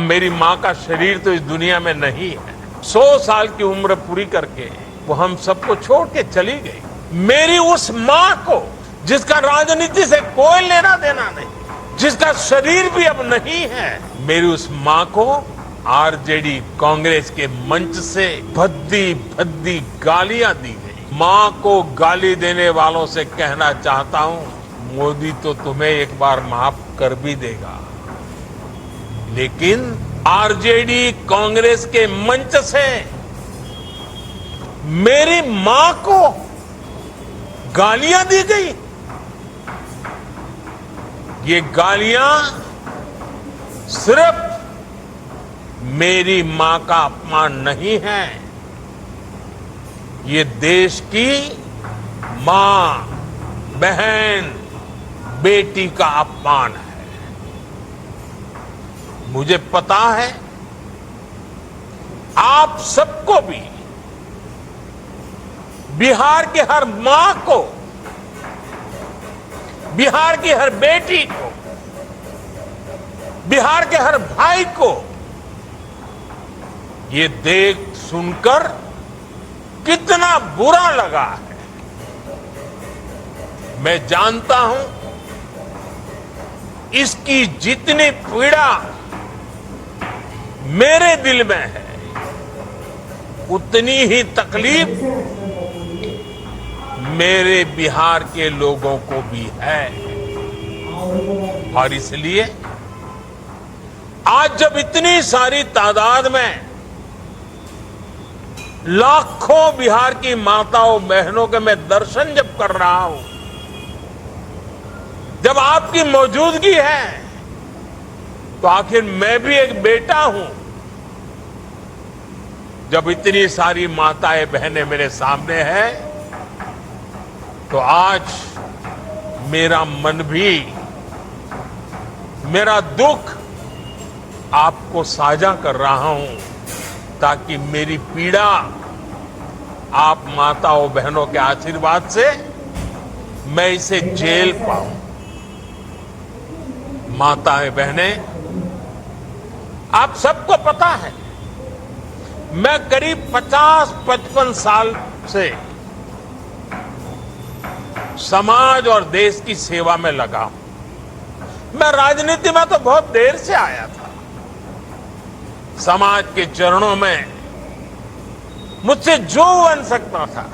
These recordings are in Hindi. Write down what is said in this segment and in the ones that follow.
मेरी माँ का शरीर तो इस दुनिया में नहीं है। 100 साल की उम्र पूरी करके वो हम सबको छोड़ के चली गई। मेरी उस माँ को, जिसका राजनीति से कोई लेना देना नहीं, जिसका शरीर भी अब नहीं है, मेरी उस माँ को आरजेडी कांग्रेस के मंच से भद्दी भद्दी गालियां दी गई। माँ को गाली देने वालों से कहना चाहता हूं, मोदी तो तुम्हें एक बार माफ कर भी देगा, लेकिन आरजेडी कांग्रेस के मंच से मेरी मां को गालियां दी गई। ये गालियां सिर्फ मेरी मां का अपमान नहीं है, ये देश की मां, बहन, बेटी का अपमान है। मुझे पता है आप सबको भी, बिहार की हर मां को, बिहार की हर बेटी को, बिहार के हर भाई को ये देख सुनकर कितना बुरा लगा है। मैं जानता हूं इसकी जितनी पीड़ा मेरे दिल में है, उतनी ही तकलीफ मेरे बिहार के लोगों को भी है। और इसलिए आज जब इतनी सारी तादाद में लाखों बिहार की माताओं बहनों के मैं दर्शन जब कर रहा हूं, जब आपकी मौजूदगी है, तो आखिर मैं भी एक बेटा हूं। जब इतनी सारी माताएं बहनें मेरे सामने हैं, तो आज मेरा मन भी, मेरा दुख आपको साझा कर रहा हूं, ताकि मेरी पीड़ा आप माताओं बहनों के आशीर्वाद से मैं इसे झेल पाऊं। माताएं बहनें, आप सबको पता है मैं करीब 50-55 साल से समाज और देश की सेवा में लगा हूं। मैं राजनीति में तो बहुत देर से आया था। समाज के चरणों में मुझसे जो बन सकता था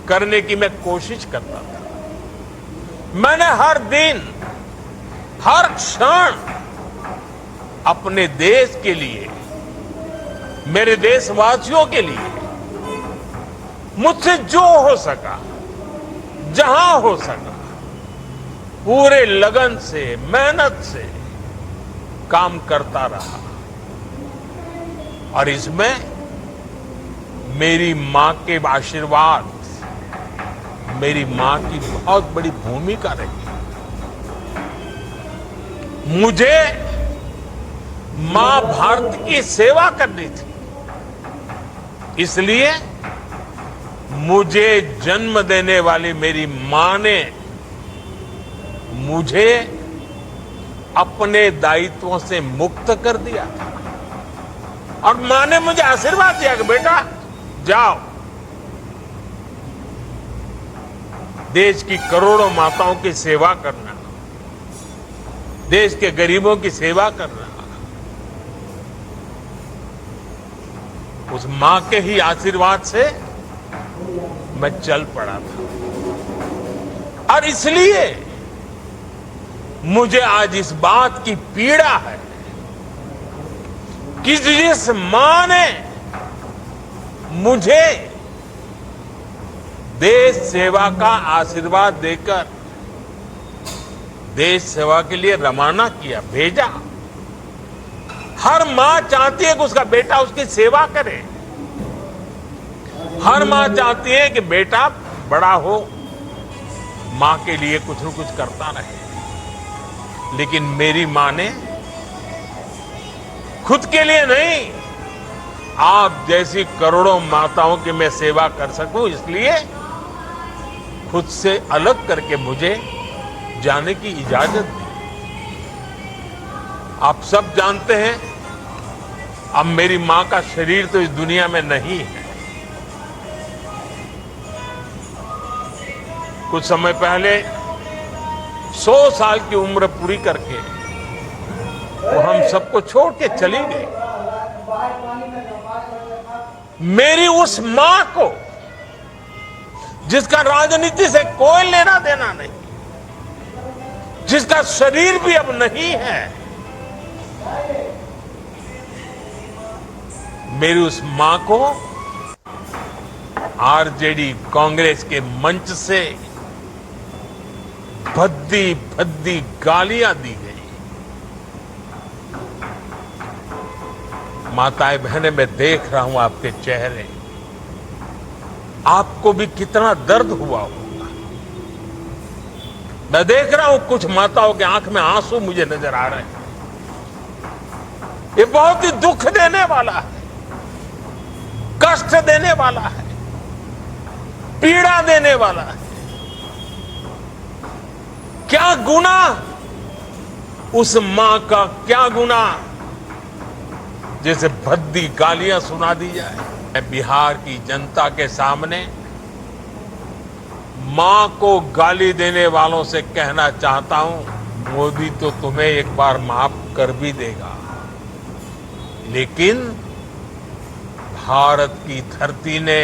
करने की मैं कोशिश करता था। मैंने हर दिन, हर क्षण अपने देश के लिए, मेरे देशवासियों के लिए मुझसे जो हो सका, जहां हो सका, पूरे लगन से, मेहनत से काम करता रहा। और इसमें मेरी मां के आशीर्वाद, मेरी मां की बहुत बड़ी भूमिका रही। मुझे मां भारत की सेवा करनी थी, इसलिए मुझे जन्म देने वाली मेरी मां ने मुझे अपने दायित्वों से मुक्त कर दिया था। और मां ने मुझे आशीर्वाद दिया कि बेटा जाओ, देश की करोड़ों माताओं की सेवा करना, देश के गरीबों की सेवा करना। उस मां के ही आशीर्वाद से मैं चल पड़ा था। और इसलिए मुझे आज इस बात की पीड़ा है कि जिस मां ने मुझे देश सेवा का आशीर्वाद देकर देश सेवा के लिए रवाना किया, भेजा। हर मां चाहती है कि उसका बेटा उसकी सेवा करे। हर मां चाहती है कि बेटा बड़ा हो, मां के लिए कुछ न कुछ करता रहे। लेकिन मेरी मां ने खुद के लिए नहीं, आप जैसी करोड़ों माताओं की मैं सेवा कर सकूं, इसलिए खुद से अलग करके मुझे जाने की इजाजत दी। आप सब जानते हैं अब मेरी मां का शरीर तो इस दुनिया में नहीं है। कुछ समय पहले 100 साल की उम्र पूरी करके वो हम सबको छोड़ के चली गई। मेरी उस मां को, जिसका राजनीति से कोई लेना देना नहीं, जिसका शरीर भी अब नहीं है, मेरी उस मां को आरजेडी कांग्रेस के मंच से भद्दी भद्दी गालियां दी गई। माताएं बहनें, मैं देख रहा हूं आपके चेहरे, आपको भी कितना दर्द हुआ होगा। मैं देख रहा हूं कुछ माताओं के आंख में आंसू मुझे नजर आ रहे हैं। ये बहुत ही दुख देने वाला है, कष्ट देने वाला है, पीड़ा देने वाला है। क्या गुनाह उस मां का, क्या गुनाह जैसे भद्दी गालियां सुना दी जाए। मैं बिहार की जनता के सामने मां को गाली देने वालों से कहना चाहता हूं, मोदी तो तुम्हें एक बार माफ कर भी देगा, लेकिन भारत की धरती ने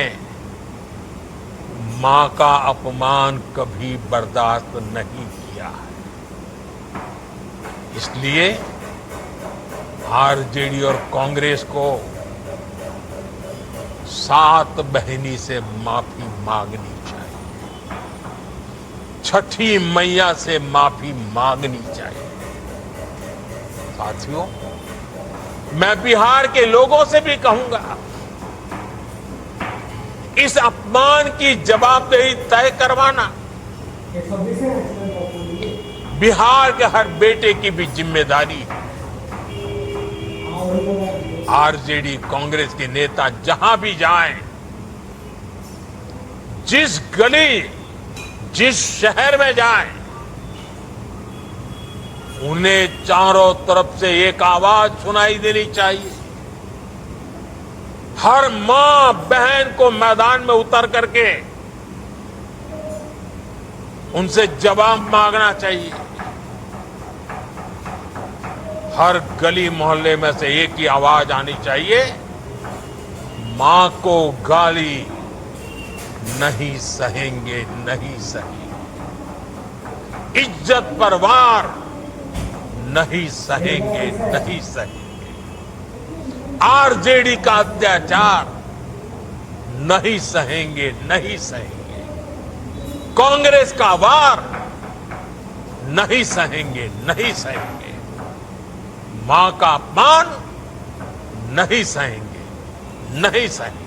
मां का अपमान कभी बर्दाश्त नहीं किया है। इसलिए आरजेडी और कांग्रेस को सात बहिनी से माफी मांगनी चाहिए, छठी मैया से माफी मांगनी चाहिए। साथियों, मैं बिहार के लोगों से भी कहूंगा, इस अपमान की जवाबदेही तय करवाना बिहार के हर बेटे की भी जिम्मेदारी है। आरजेडी कांग्रेस के नेता जहां भी जाएं, जिस गली, जिस शहर में जाएं, उन्हें चारों तरफ से एक आवाज सुनाई देनी चाहिए। हर मां बहन को मैदान में उतर करके उनसे जवाब मांगना चाहिए। हर गली मोहल्ले में से एक ही आवाज आनी चाहिए, मां को गाली नहीं सहेंगे, नहीं सहेंगे। इज्जत पर वार नहीं सहेंगे, नहीं सहेंगे। आरजेडी का अत्याचार नहीं सहेंगे, नहीं सहेंगे। कांग्रेस का वार नहीं सहेंगे, नहीं सहेंगे। मां का अपमान नहीं सहेंगे, नहीं सहेंगे।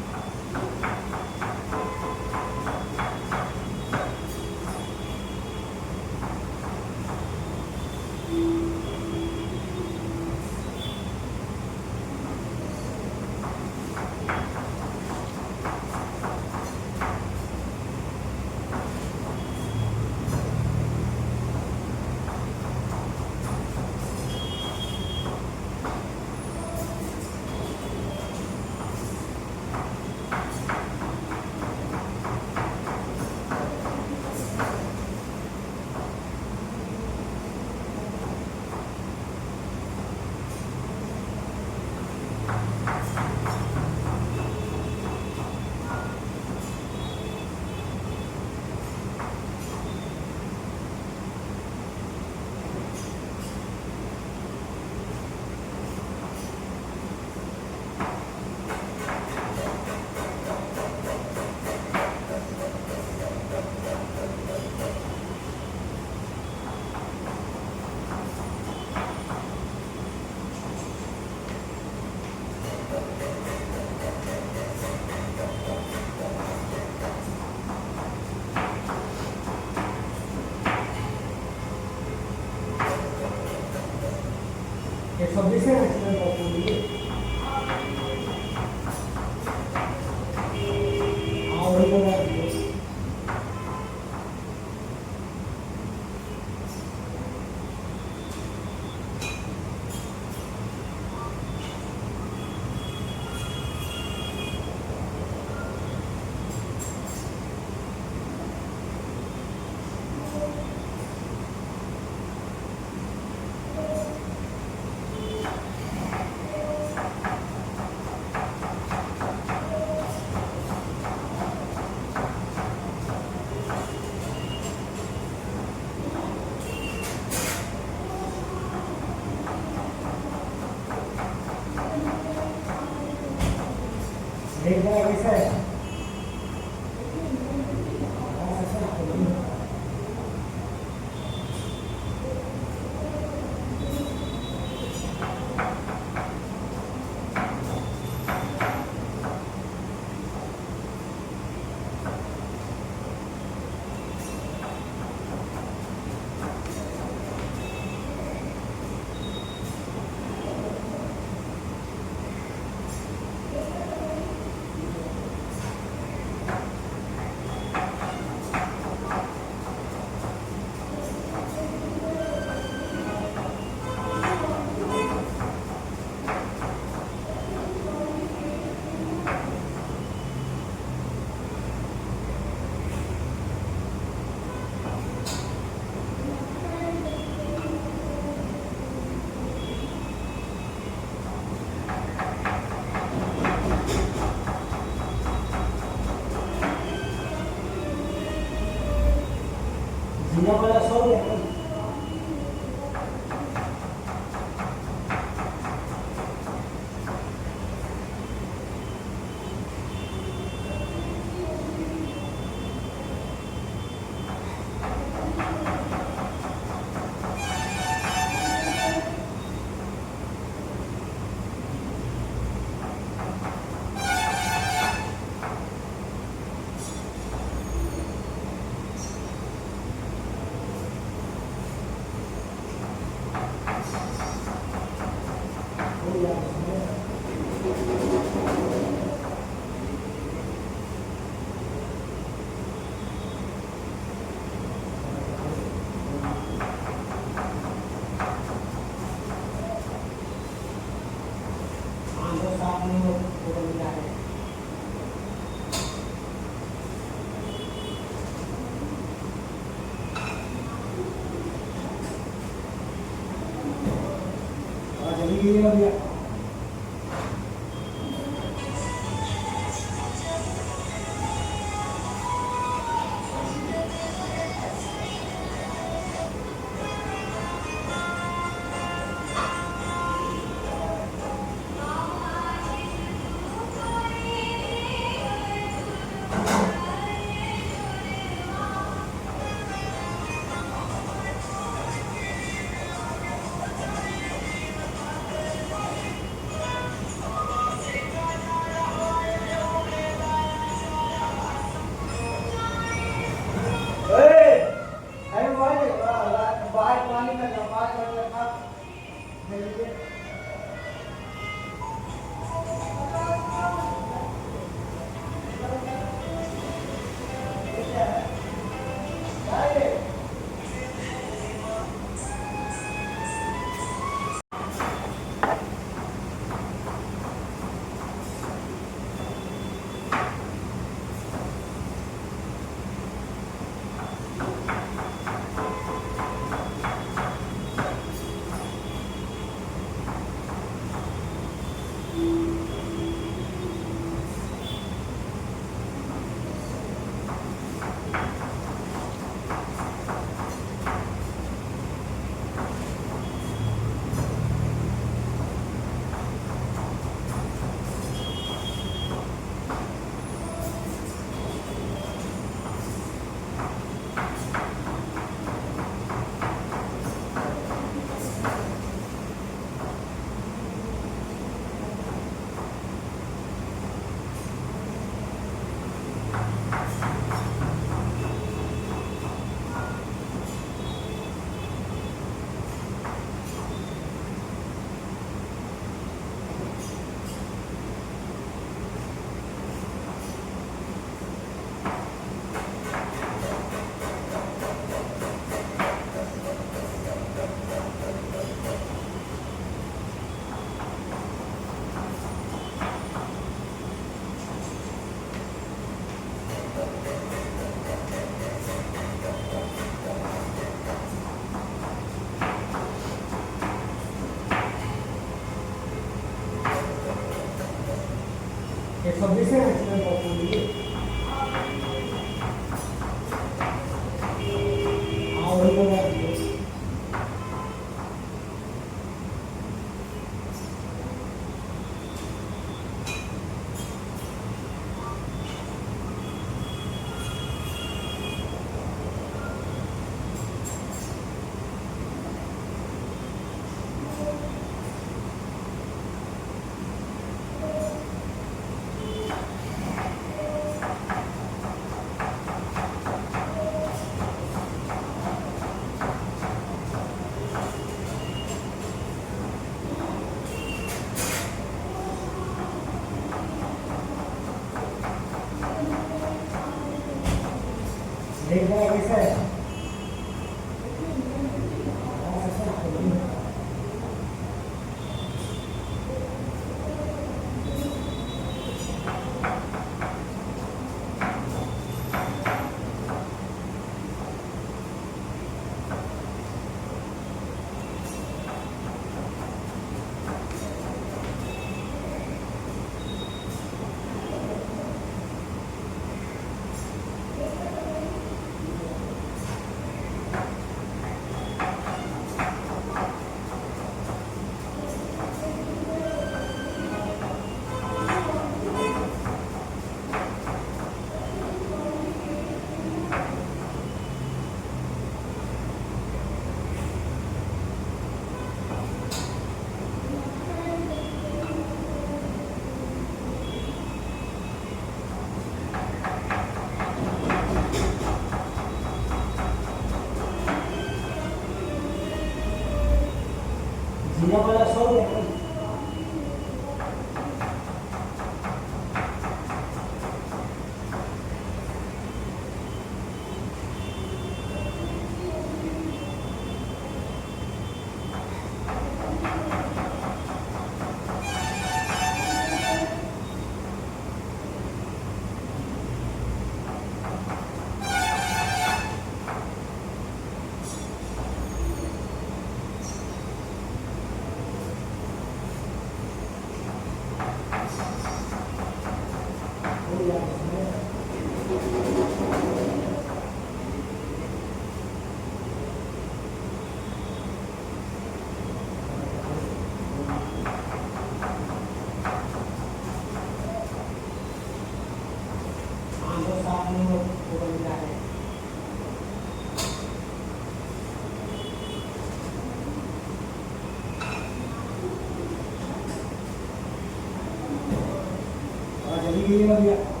jadi gini lah dia.